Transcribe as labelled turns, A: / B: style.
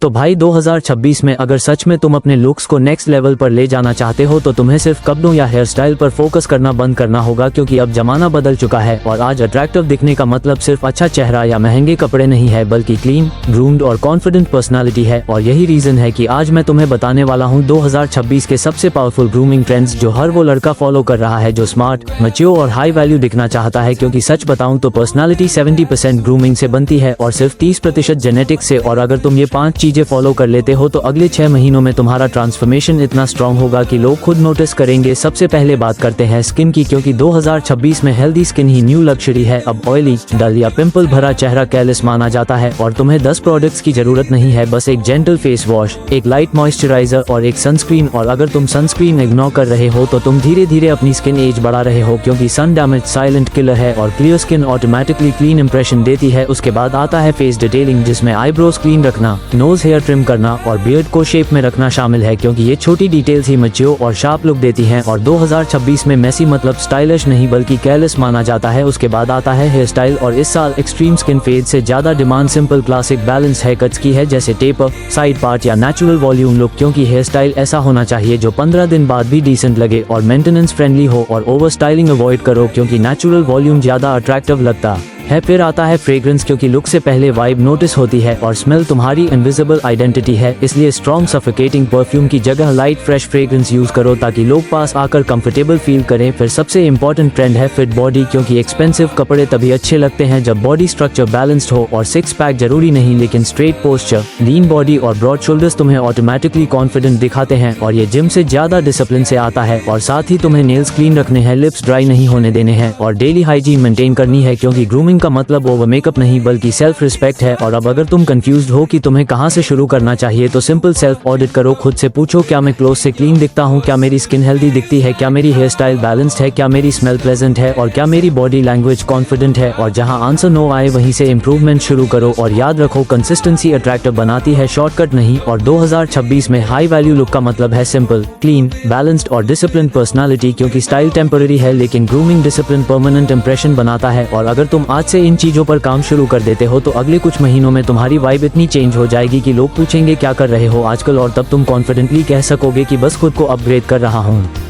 A: तो भाई 2026 में अगर सच में तुम अपने लुक्स को नेक्स्ट लेवल पर ले जाना चाहते हो तो तुम्हें सिर्फ कपड़ों या हेयर स्टाइल पर फोकस करना बंद करना होगा, क्योंकि अब जमाना बदल चुका है और आज अट्रैक्टिव दिखने का मतलब सिर्फ अच्छा चेहरा या महंगे कपड़े नहीं है, बल्कि क्लीन, ग्रूम्ड और कॉन्फिडेंट पर्सनालिटी है। और यही रीजन है कि आज मैं तुम्हें बताने वाला हूँ 2026 के सबसे पावरफुल ग्रूमिंग ट्रेंड्स जो हर वो लड़का फॉलो कर रहा है जो स्मार्ट, मैच्योर और हाई वैल्यू दिखना चाहता है। क्योंकि सच बताऊं तो पर्सनालिटी 70% ग्रूमिंग से बनती है और सिर्फ 30% जेनेटिक्स से। और अगर तुम ये 5 चीजें फॉलो कर लेते हो तो अगले 6 महीनों में तुम्हारा ट्रांसफॉर्मेशन इतना स्ट्रॉन्ग होगा कि लोग खुद नोटिस करेंगे। सबसे पहले बात करते हैं स्किन की, क्योंकि 2026 में हेल्दी स्किन ही न्यू लग्जरी है। अब ऑयली, डल या पिंपल भरा चेहरा केयरलेस माना जाता है और तुम्हें 10 प्रोडक्ट्स की जरूरत नहीं है, बस एक जेंटल फेस वॉश, एक लाइट मॉइस्चराइजर और एक सनस्क्रीन। और अगर तुम सनस्क्रीन इग्नोर कर रहे हो तो तुम धीरे धीरे अपनी स्किन एज बढ़ा रहे हो, क्योंकि सन डैमेज साइलेंट किलर है और clear skin automatically clean impression देती है। उसके बाद आता है फेस डिटेलिंग, जिसमें आईब्रोज क्लीन रखना, नोज हेयर ट्रिम करना और बियर्ड को शेप में रखना शामिल है, क्योंकि ये छोटी डिटेल्स ही मैच्योर और शार्प लुक देती हैं। और 2026 में मेसी मतलब स्टाइलिश नहीं बल्कि केयरलेस माना जाता है। उसके बाद आता है हेयर स्टाइल, और इस साल एक्सट्रीम स्किन फेड से ज्यादा demand simple classic balance hair cuts की है, जैसे टेपर, साइड पार्ट या नेचुरल वॉल्यूम लुक। क्योंकि हेयर स्टाइल ऐसा होना चाहिए जो 15 दिन बाद भी डिसेंट लगे और मेंटेनेंस फ्रेंडली हो। और ओवर स्टाइलिंग अवॉइड करो, क्योंकि नेचुरल वॉल्यूम ज्यादा अट्रैक्टिव लगता है। फिर आता है फ्रेग्रेंस, क्योंकि लुक से पहले वाइब नोटिस होती है और स्मेल तुम्हारी इनविजिबल आइडेंटिटी है। इसलिए स्ट्रॉन्ग सफोकेटिंग परफ्यूम की जगह लाइट फ्रेश फ्रेग्रेंस यूज करो ताकि लोग पास आकर कंफर्टेबल फील करें। फिर सबसे इम्पोर्टेंट ट्रेंड है फिट बॉडी, क्योंकि एक्सपेंसिव कपड़े तभी अच्छे लगते हैं जब बॉडी स्ट्रक्चर बैलेंस्ड हो। और 6 पैक जरूरी नहीं, लेकिन स्ट्रेट पोस्चर, लीन बॉडी और ब्रॉड शोल्डर्स तुम्हें ऑटोमेटिकली कॉन्फिडेंट दिखाते हैं। और ये जिम से ज्यादा डिसिप्लिन से आता है। और साथ ही तुम्हें नेल्स क्लीन रखने हैं, लिप्स ड्राई नहीं होने देने हैं और डेली हाइजीन मेंटेन करनी है, क्योंकि ग्रूमिंग का मतलब ओवर मेकअप नहीं बल्कि सेल्फ रिस्पेक्ट है। और अब अगर तुम कंफ्यूज्ड हो कि तुम्हें कहां से शुरू करना चाहिए तो सिंपल सेल्फ ऑडिट करो। खुद से पूछो, क्या मैं क्लोज से क्लीन दिखता हूं, क्या मेरी स्किन हेल्दी दिखती है, क्या मेरी हेयर स्टाइल बैलेंस्ड है, क्या मेरी स्मेल प्लेजेंट है और क्या मेरी बॉडी लैंग्वेज कॉन्फिडेंट है। और जहां आंसर नो आए वहीं से इम्प्रूवमेंट शुरू करो। और याद रखो, कंसिस्टेंसी अट्रैक्टिव बनाती है, शॉर्टकट नहीं। और 2026 में हाई वैल्यू लुक का मतलब है सिंपल, क्लीन, बैलेंस्ड और डिसिप्लिन पर्सनालिटी, क्योंकि स्टाइल टेम्पररी है लेकिन ग्रूमिंग डिसिप्लिन परमानेंट इंप्रेशन बनाता है। और अगर तुम आज से इन चीजों पर काम शुरू कर देते हो तो अगले कुछ महीनों में तुम्हारी वाइब इतनी चेंज हो जाएगी कि लोग पूछेंगे क्या कर रहे हो आजकल, और तब तुम कॉन्फिडेंटली कह सकोगे कि बस खुद को अपग्रेड कर रहा हूँ।